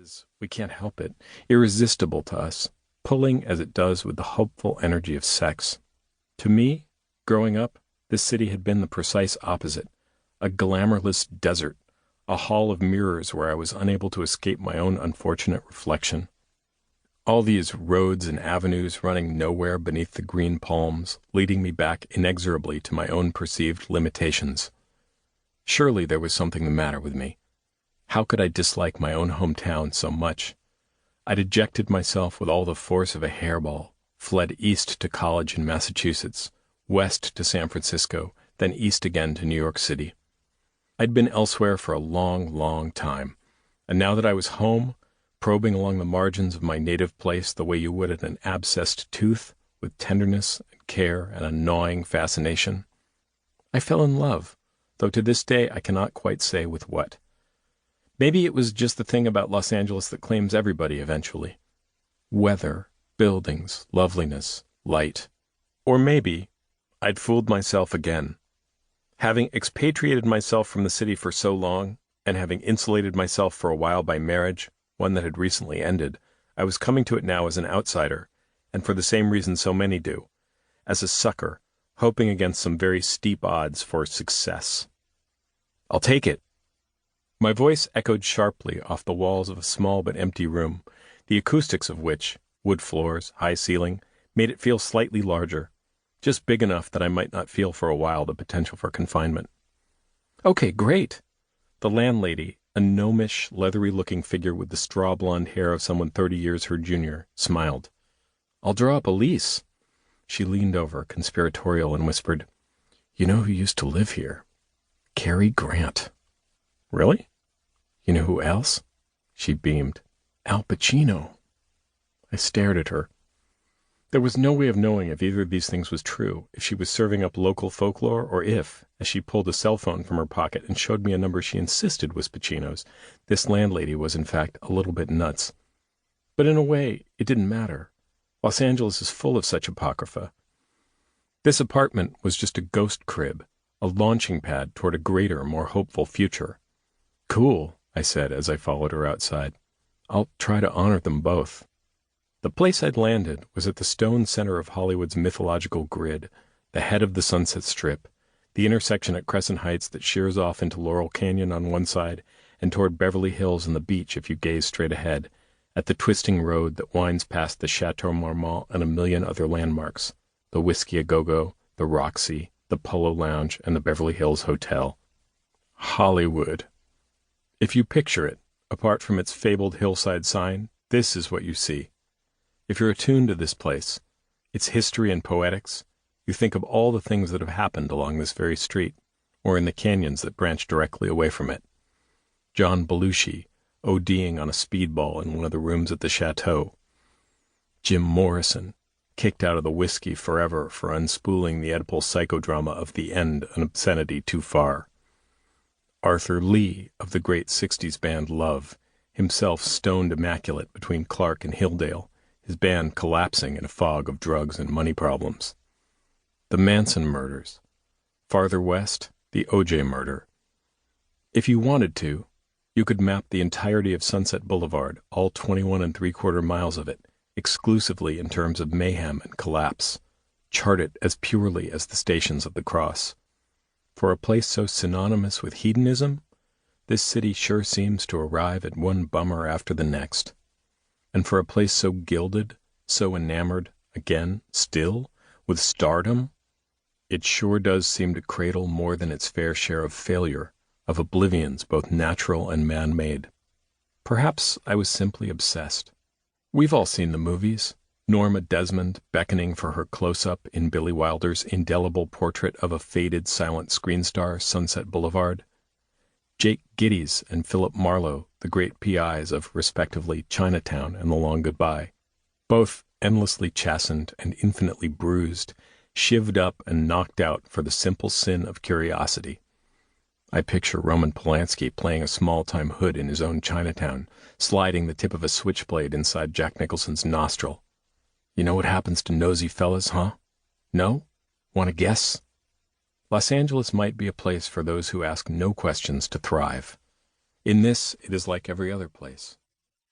is, we can't help it, irresistible to us, pulling as it does with the hopeful energy of sex. To me, growing up, this city had been the precise opposite, a glamourless desert, a hall of mirrors where I was unable to escape my own unfortunate reflection. All these roads and avenues running nowhere beneath the green palms, leading me back inexorably to my own perceived limitations. Surely there was something the matter with me. How could I dislike my own hometown so much? I'd ejected myself with all the force of a hairball, fled east to college in Massachusetts, west to San Francisco, then east again to New York City. I'd been elsewhere for a long, long time, and now that I was home, probing along the margins of my native place the way you would at an abscessed tooth, with tenderness and care and a gnawing fascination, I fell in love, though to this day I cannot quite say with what. Maybe it was just the thing about Los Angeles that claims everybody eventually. Weather, buildings, loveliness, light. Or maybe I'd fooled myself again. Having expatriated myself from the city for so long, and having insulated myself for a while by marriage, one that had recently ended, I was coming to it now as an outsider, and for the same reason so many do, as a sucker, hoping against some very steep odds for success. I'll take it. My voice echoed sharply off the walls of a small but empty room, the acoustics of which, wood floors, high ceiling, made it feel slightly larger, just big enough that I might not feel for a while the potential for confinement. Okay, great. The landlady, a gnomish, leathery-looking figure with the straw-blonde hair of someone 30 years her junior, smiled. I'll draw up a lease. She leaned over, conspiratorial, and whispered, "You know who used to live here? Cary Grant." Really? You know who else? She beamed. Al Pacino. I stared at her. There was no way of knowing if either of these things was true, if she was serving up local folklore, or if, as she pulled a cell phone from her pocket and showed me a number she insisted was Pacino's, this landlady was in fact a little bit nuts. But in a way, it didn't matter. Los Angeles is full of such apocrypha. This apartment was just a ghost crib, a launching pad toward a greater, more hopeful future. Cool, I said as I followed her outside. I'll try to honor them both. The place I'd landed was at the stone center of Hollywood's mythological grid, the head of the Sunset Strip, the intersection at Crescent Heights that shears off into Laurel Canyon on one side and toward Beverly Hills and the beach if you gaze straight ahead, at the twisting road that winds past the Chateau Marmont and a million other landmarks, the Whiskey A Go-Go, the Roxy, the Polo Lounge, and the Beverly Hills Hotel. Hollywood. If you picture it, apart from its fabled hillside sign, this is what you see. If you're attuned to this place, its history and poetics, you think of all the things that have happened along this very street, or in the canyons that branch directly away from it. John Belushi, ODing on a speedball in one of the rooms at the chateau. Jim Morrison, kicked out of the Whiskey forever for unspooling the Oedipal psychodrama of The End, an obscenity too far. Arthur Lee of the great 60s band Love, himself stoned immaculate between Clark and Hilldale, his band collapsing in a fog of drugs and money problems. The Manson murders. Farther west, the O.J. murder. If you wanted to, you could map the entirety of Sunset Boulevard, all 21 3/4 miles of it, exclusively in terms of mayhem and collapse, chart it as purely as the stations of the cross. For a place so synonymous with hedonism, this city sure seems to arrive at one bummer after the next. And for a place so gilded, so enamored, again, still, with stardom, it sure does seem to cradle more than its fair share of failure, of oblivions both natural and man-made. Perhaps I was simply obsessed. We've all seen the movies. Norma Desmond beckoning for her close-up in Billy Wilder's indelible portrait of a faded silent screen star, Sunset Boulevard. Jake Gittes and Philip Marlowe, the great PIs of, respectively, Chinatown and The Long Goodbye, both endlessly chastened and infinitely bruised, shivved up and knocked out for the simple sin of curiosity. I picture Roman Polanski playing a small-time hood in his own Chinatown, sliding the tip of a switchblade inside Jack Nicholson's nostril. You know what happens to nosy fellas, huh? No? Want to guess? Los Angeles might be a place for those who ask no questions to thrive. In this, it is like every other place.